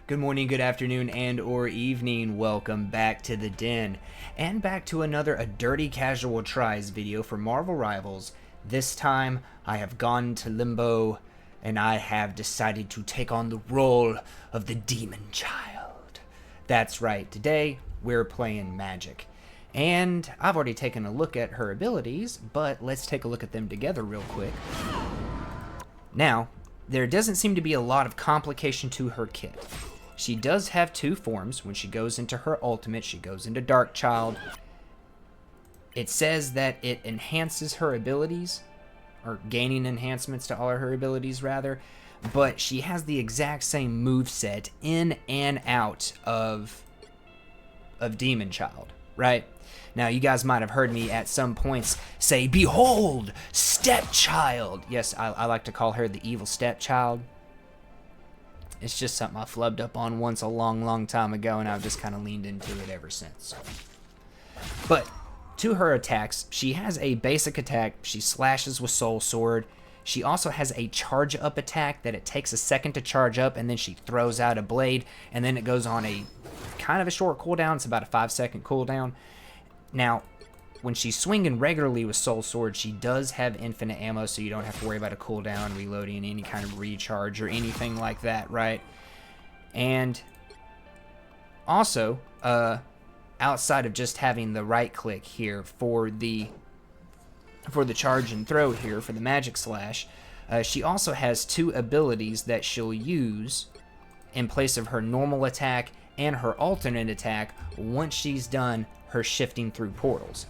Good morning, good afternoon, and or evening. Welcome back to the Den, and back to another A Dirty Casual Tries video for Marvel Rivals. This time, I have gone to Limbo, and I have decided to take on the role of the Demon Child. That's right, today, we're playing Magik. And I've already taken a look at her abilities, but let's take a look at them together real quick. Now, there doesn't seem to be a lot of complication to her kit. She does have two forms. When she goes into her ultimate, she goes into Dark Child. It says that it enhances her abilities, or gaining enhancements to all of her abilities, rather. But she has the exact same moveset in and out of Demon Child, right? Now, you guys might have heard me at some points say, "Behold, Stepchild!" Yes, I like to call her the evil Stepchild. It's just something I flubbed up on once a long time ago, and I've just kind of leaned into it ever since. But to her attacks, she has a basic attack. She slashes with Soul Sword. She also has a charge up attack that it takes a second to charge up, and then she throws out a blade, and then it goes on a kind of a short cooldown. It's about a 5-second cooldown. Now, when she's swinging regularly with Soul Sword, she does have infinite ammo, so you don't have to worry about a cooldown, reloading, any kind of recharge, or anything like that, right? And also, outside of just having the right click here for the charge and throw here, for the Magic Slash, she also has two abilities that she'll use in place of her normal attack and her alternate attack once she's done her shifting through portals.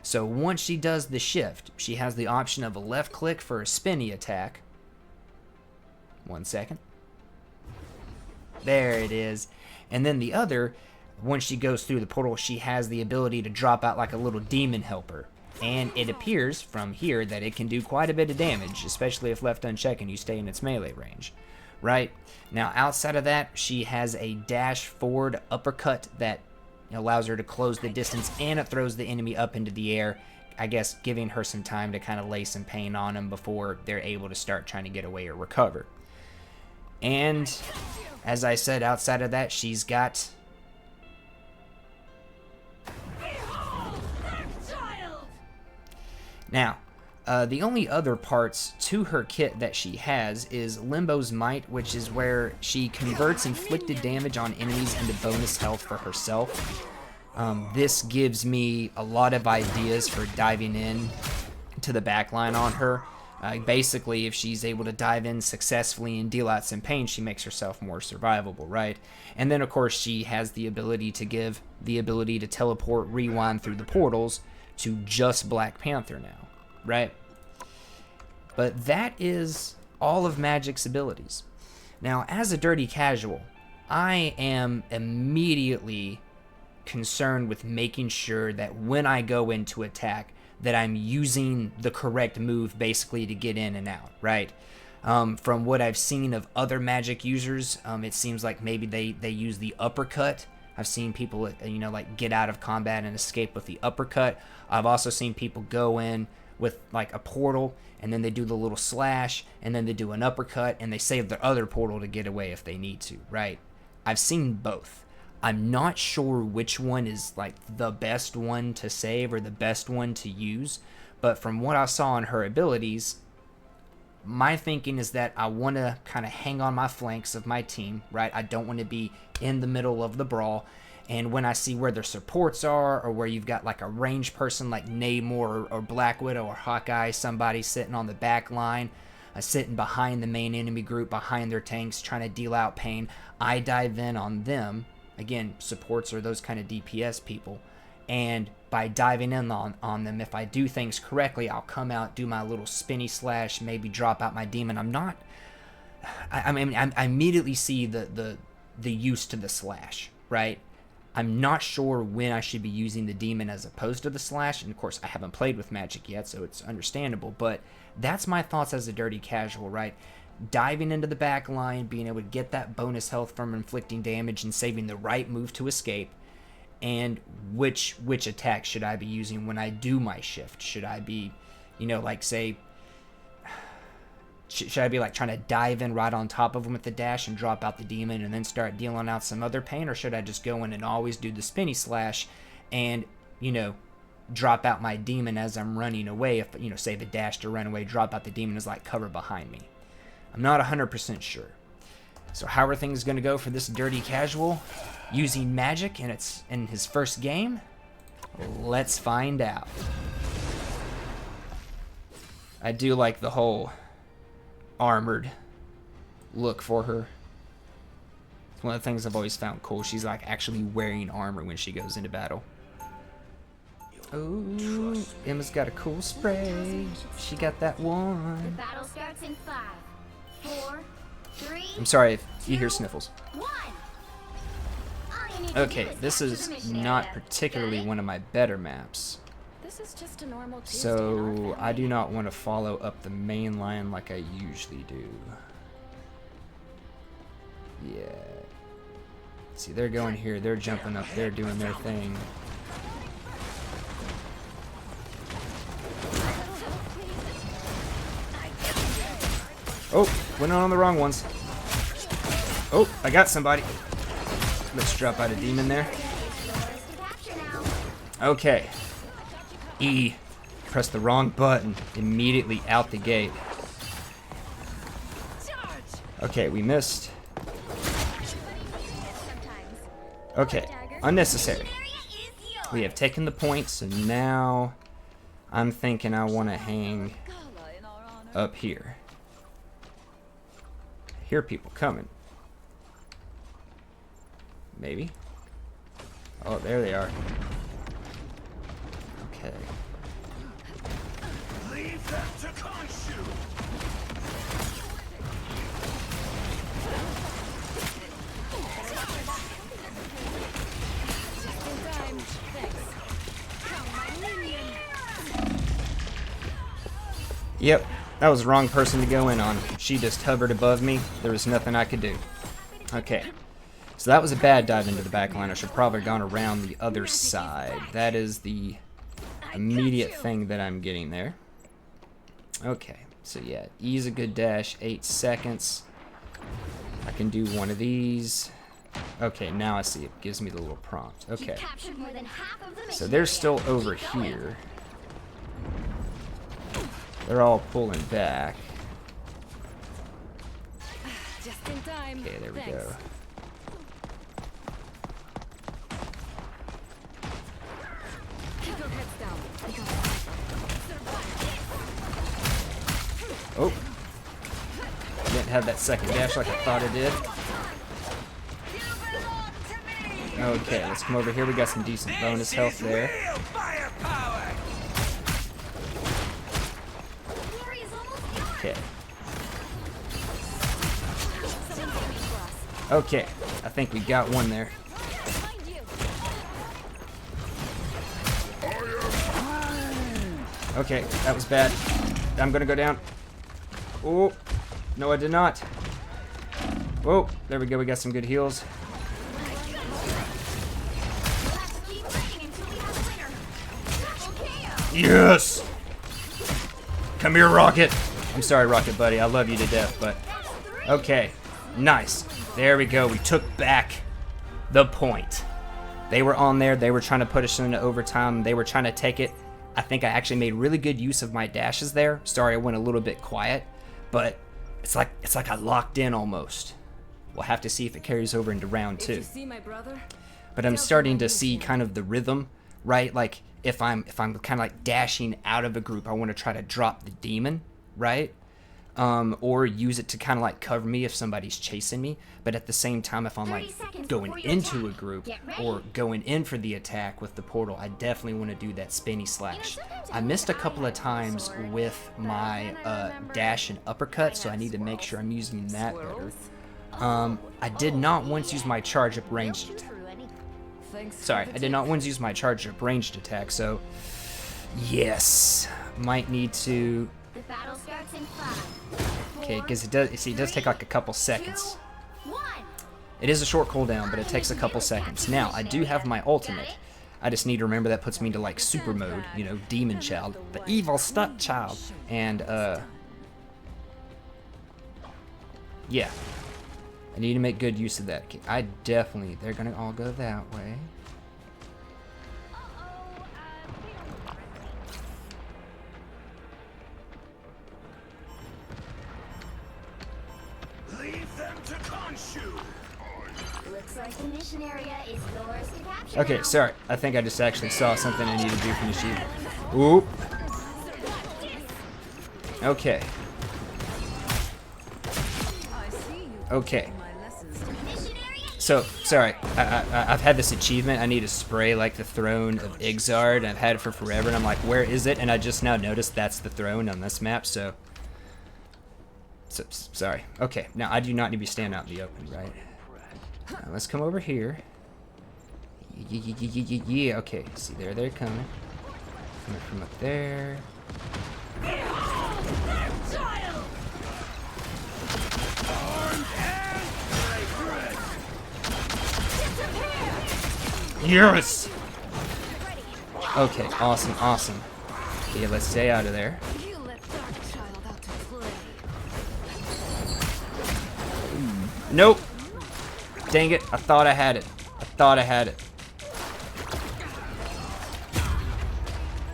So once she does the shift, she has the option of a left click for a spinny attack. 1 second. There it is. And then the other, once she goes through the portal, she has the ability to drop out like a little demon helper. And it appears from here that it can do quite a bit of damage, especially if left unchecked and you stay in its melee range. Right? Now, outside of that, she has a dash forward uppercut that allows her to close the distance, and it throws the enemy up into the air, I guess giving her some time to kind of lay some pain on them before they're able to start trying to get away or recover. And as I said, outside of that, she's got now the only other parts to her kit that she has is Limbo's Might, which is where she converts inflicted damage on enemies into bonus health for herself. This gives me a lot of ideas for diving in to the backline on her. Basically, if she's able to dive in successfully and deal out some pain, she makes herself more survivable, right? And then, of course, she has the ability to give the ability to teleport, rewind through the portals to just Black Panther now, right? But that is all of Magik's abilities. Now, as a dirty casual, I am immediately concerned with making sure that when I go into attack, that I'm using the correct move basically to get in and out, right? From what I've seen of other Magik users, it seems like maybe they use the uppercut. I've seen people, like get out of combat and escape with the uppercut. I've also seen people go in with like a portal, and then they do the little slash, and then they do an uppercut, and they save their other portal to get away if they need to, right? I've seen both. I'm not sure which one is like the best one to save or the best one to use, but from what I saw in her abilities, my thinking is that I want to kind of hang on my flanks of my team, right? I don't want to be in the middle of the brawl. And when I see where their supports are, or where you've got like a ranged person like Namor or Black Widow or Hawkeye, somebody sitting on the back line, sitting behind the main enemy group, behind their tanks, trying to deal out pain, I dive in on them. Again, supports are those kind of DPS people. And by diving in on them, if I do things correctly, I'll come out, do my little spinny slash, maybe drop out my demon. I immediately see the use to the slash, right? I'm not sure when I should be using the demon as opposed to the slash, and of course I haven't played with Magik yet, so it's understandable, but that's my thoughts as a dirty casual, right? Diving into the back line, being able to get that bonus health from inflicting damage and saving the right move to escape, and which attack should I be using when I do my shift? Should I be, like say, Should I be like trying to dive in right on top of him with the dash and drop out the demon and then start dealing out some other pain? Or should I just go in and always do the spinny slash and, you know, drop out my demon as I'm running away? If, you know, say the dash to run away, drop out the demon as like cover behind me. I'm not 100% sure. So how are things going to go for this dirty casual using Magik in his first game? Let's find out. I do like the whole armored look for her. It's one of the things I've always found cool. She's like actually wearing armor when she goes into battle. Oh, Emma's got a cool spray. She got that one. The battle starts in 5, 4, 3. I'm sorry if you hear sniffles. 1. Okay, this is not particularly one of my better maps. This is just a normal Tuesday So I do not want to follow up the main line like I usually do. Yeah. See, they're going here. They're jumping up. They're doing their thing. Oh, went on the wrong ones. Oh, I got somebody. Let's drop out a demon there. Okay. E. Press the wrong button. Immediately out the gate. Okay, we missed. Okay, unnecessary. We have taken the point, so now I'm thinking I want to hang up here. I hear people coming. Maybe. Oh, there they are. Okay. Leave them to Khonshu. Yep, that was the wrong person to go in on. She just hovered above me. There was nothing I could do. Okay. So that was a bad dive into the back line. I should probably have gone around the other side. That is the immediate thing that I'm getting there. Okay, so yeah, E's a good dash, 8 seconds. I can do one of these. Okay, now I see it. Gives me the little prompt. Okay. So they're still over here. They're all pulling back. Okay, there we go. Oh, didn't have that second dash like I thought I did. Okay, let's come over here. We got some decent bonus health there. Okay. Okay, I think we got one there. Okay, that was bad. I'm gonna go down. Oh, no I did not. Oh, there we go, we got some good heals. Yes! Come here, Rocket. I'm sorry, Rocket buddy, I love you to death, but... Okay, nice. There we go, we took back the point. They were on there, they were trying to put us into overtime, they were trying to take it. I think I actually made really good use of my dashes there. Sorry I went a little bit quiet, but it's like I locked in almost. We'll have to see if it carries over into round 2. But I'm starting to see kind of the rhythm, right? Like if I'm kind of like dashing out of a group, I want to try to drop the demon, right? Or use it to kind of like cover me if somebody's chasing me. But at the same time, if I'm like going into a group or going in for the attack with the portal, I definitely want to do that spinny slash. I missed a couple of times with my dash and uppercut, so I need to make sure I'm using that better. I did not once use my charge up ranged attack. Sorry, I did not once use my charge up ranged attack, so yes, might need to. The battle starts in 5. Okay, because it does take like a couple seconds. 1. It is a short cooldown, but it takes a couple seconds. Now, I do have my ultimate. I just need to remember that puts me into like super mode, you know, Demon Child, the evil stepchild. And Yeah. I need to make good use of that. I definitely... They're going to all go that way. Leave them to Khonshu. Looks like the mission area is yours to capture. Okay, now. sorry. I think I just actually saw something I need to do from the sheep. Oop. Okay. Okay. Mission area. So, sorry. I've had this achievement. I need to spray, like, the throne of Igzard. And I've had it for forever. And I'm like, where is it? And I just now noticed that's the throne on this map, so... Sorry. Okay, now I do not need to be standing out in the open, right? Now, let's come over here. Yeah, okay. See, there they're coming. Coming from up there. Yes! Okay, awesome, awesome. Okay, let's stay out of there. You let Darkchild out to play. Nope. Dang it, I thought I had it. I thought I had it.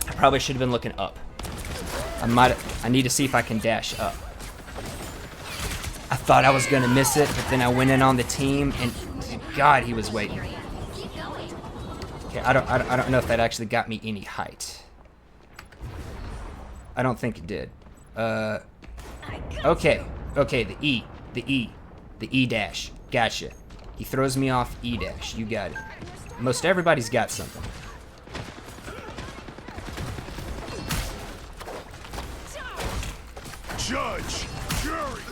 I probably should have been looking up. I need to see if I can dash up. I thought I was gonna miss it, but then I went in on the team and God, he was waiting. Keep going. Okay, I don't know if that actually got me any height. I don't think it did. Okay, the E dash. Gotcha. He throws me off E dash. You got it. Most everybody's got something. Judge, jury.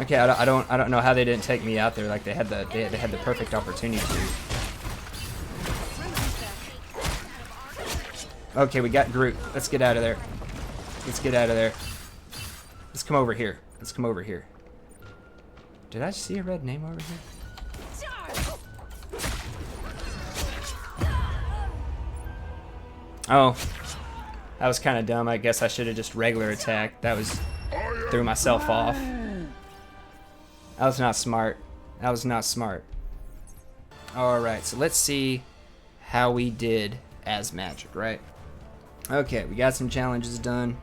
Okay, I don't know how they didn't take me out there. Like they had the perfect opportunity to. Okay, we got Groot. Let's get out of there. Let's get out of there. Let's come over here. Let's come over here. Did I see a red name over here? Oh, that was kind of dumb. I guess I should have just regular attacked. That was threw myself off. That was not smart. That was not smart. Alright, so let's see how we did as Magik, right? Okay, we got some challenges done.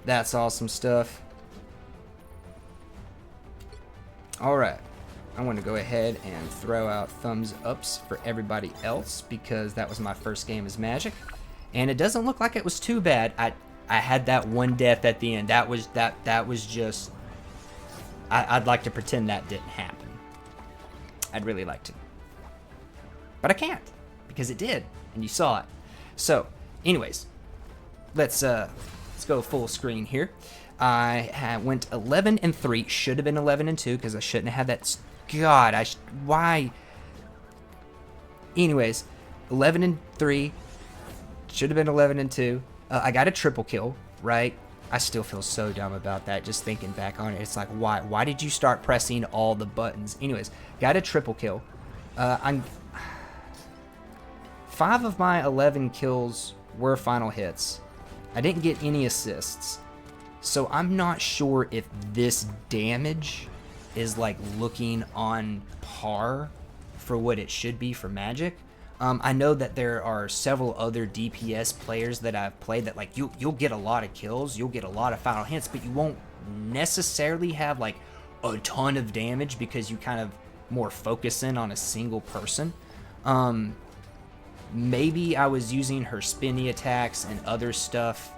That's awesome stuff. Alright, I want to go ahead and throw out thumbs ups for everybody else because that was my first game as Magik. And it doesn't look like it was too bad. I had that one death at the end. That was just... I'd like to pretend that didn't happen. I'd really like to. But I can't, because it did, and you saw it. So, anyways, let's go full screen here. I went 11-3. Should have been 11-2 because I shouldn't have had that. God, why? Anyways, 11-3. Should have been 11-2. I got a triple kill, right? I still feel so dumb about that. Just thinking back on it, it's like, why? Why did you start pressing all the buttons? Anyways, got a triple kill. 5 of my 11 kills were final hits. I didn't get any assists. So I'm not sure if this damage is like looking on par for what it should be for Magik. I know that there are several other DPS players that I've played that like you'll get a lot of kills, you'll get a lot of final hits, but you won't necessarily have like a ton of damage because you kind of more focus in on a single person. Maybe I was using her spinny attacks and other stuff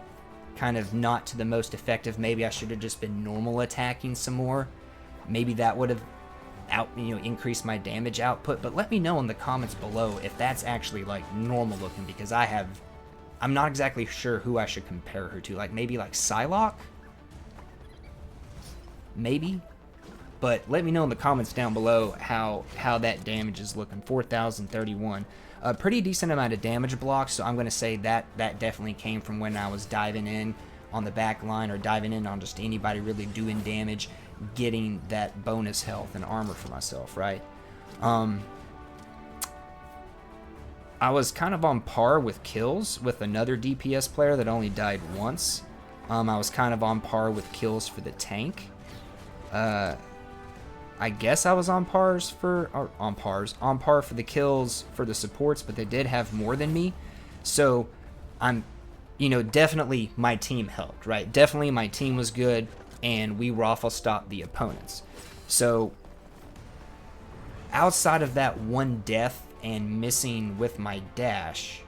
kind of not to the most effective. Maybe I should have just been normal attacking some more. Maybe that would have increased my damage output. But let me know in the comments below if that's actually like normal looking, because I'm not exactly sure who I should compare her to. Like maybe like Psylocke? Maybe? But let me know in the comments down below how that damage is looking. 4,031. A pretty decent amount of damage blocks, so I'm going to say that definitely came from when I was diving in on the back line or diving in on just anybody really doing damage, getting that bonus health and armor for myself, right? I I was kind of on par with kills with another DPS player that only died once. I was kind of on par with kills for the tank. I guess I was on par for the kills for the supports, but they did have more than me. So I'm, definitely my team helped, right? Definitely my team was good, and we raffle stopped the opponents. So outside of that one death and missing with my dash,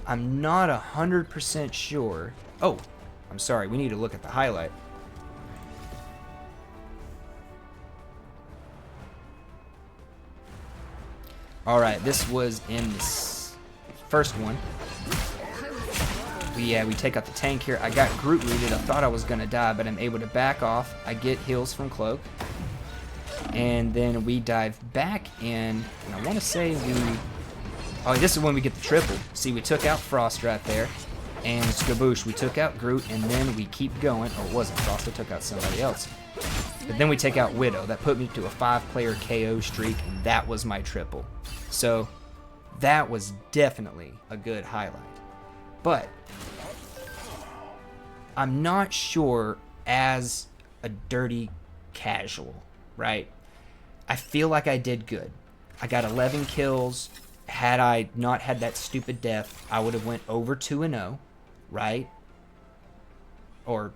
I'm not 100% sure. Oh, I'm sorry. We need to look at the highlight. All right, this was in this first one. We take out the tank here. I got Groot rooted. I thought I was gonna die, but I'm able to back off. I get heals from Cloak, and then we dive back in. And I want to say oh, this is when we get the triple. See, we took out Frost right there, and skaboosh, we took out Groot, and then we keep going. Oh, it wasn't Frost. I took out somebody else. But then we take out Widow. That put me to a 5-player KO streak, and that was my triple. So that was definitely a good highlight. But I'm not sure as a dirty casual, right? I feel like I did good. I got 11 kills. Had I not had that stupid death, I would have went over 2-0, right? Or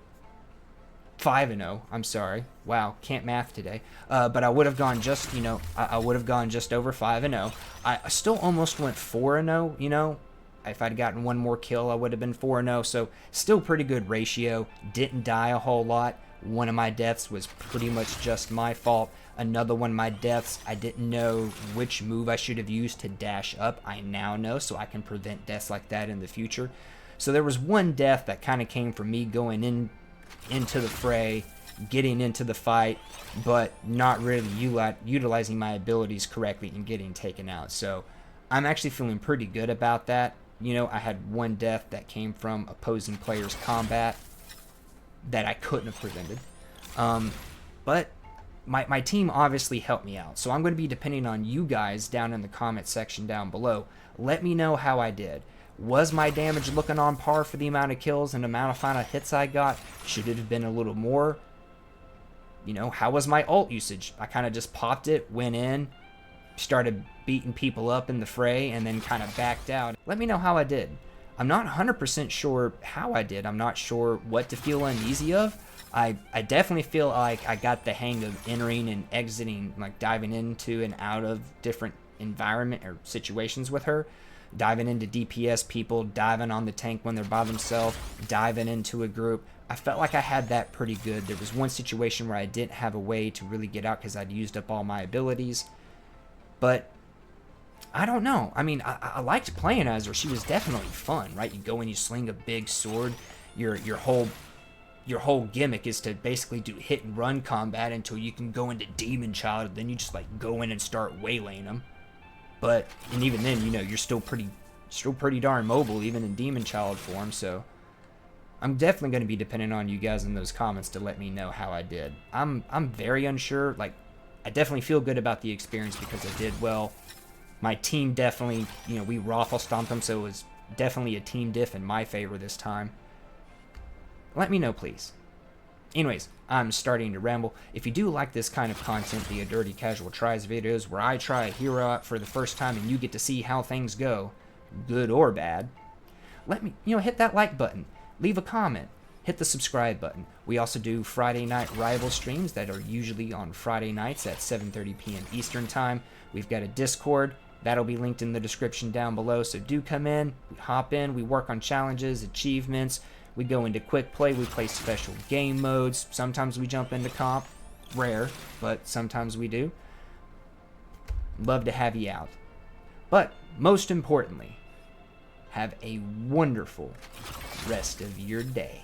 5-0, I'm sorry. Wow, can't math today. But I would have gone just, I would have gone just over 5-0. I still almost went 4-0, If I'd gotten one more kill, I would have been 4-0. So still pretty good ratio. Didn't die a whole lot. One of my deaths was pretty much just my fault. Another one of my deaths, I didn't know which move I should have used to dash up. I now know, so I can prevent deaths like that in the future. So there was one death that kind of came from me going into the fray, getting into the fight, but not really utilizing my abilities correctly and getting taken out. So I'm actually feeling pretty good about that. I had one death that came from opposing players' combat that I couldn't have prevented. But my team obviously helped me out. So I'm going to be depending on you guys down in the comment section down below. Let me know how I did. Was my damage looking on par for the amount of kills and the amount of final hits I got? Should it have been a little more? How was my ult usage? I kind of just popped it, went in, started beating people up in the fray, and then kind of backed out. Let me know how I did. I'm not 100% sure how I did. I'm not sure what to feel uneasy of. I definitely feel like I got the hang of entering and exiting, like diving into and out of different environment or situations with her. Diving into DPS people, diving on the tank when they're by themselves, diving into a group. I felt like I had that pretty good. There was one situation where I didn't have a way to really get out because I'd used up all my abilities. But I don't know. I mean, I liked playing as her. She was definitely fun, right? You go and you sling a big sword. Your whole gimmick is to basically do hit and run combat until you can go into Demon Child. Then you just like go in and start waylaying them. And even then, you're still pretty darn mobile, even in Demon Child form. So I'm definitely going to be dependent on you guys in those comments to let me know how I did. I'm very unsure. Like, I definitely feel good about the experience because I did well. My team definitely, we raffle stomped them, so it was definitely a team diff in my favor this time. Let me know, please. Anyways, I'm starting to ramble. If you do like this kind of content, the Dirty Casual Tries videos, where I try a hero out for the first time and you get to see how things go, good or bad, let me, hit that like button, leave a comment, hit the subscribe button. We also do Friday night rival streams that are usually on Friday nights at 7:30 p.m. Eastern Time. We've got a Discord. That'll be linked in the description down below, so do come in, we hop in, we work on challenges, achievements, we go into quick play, we play special game modes, sometimes we jump into comp, rare, but sometimes we do. Love to have you out. But most importantly, have a wonderful rest of your day.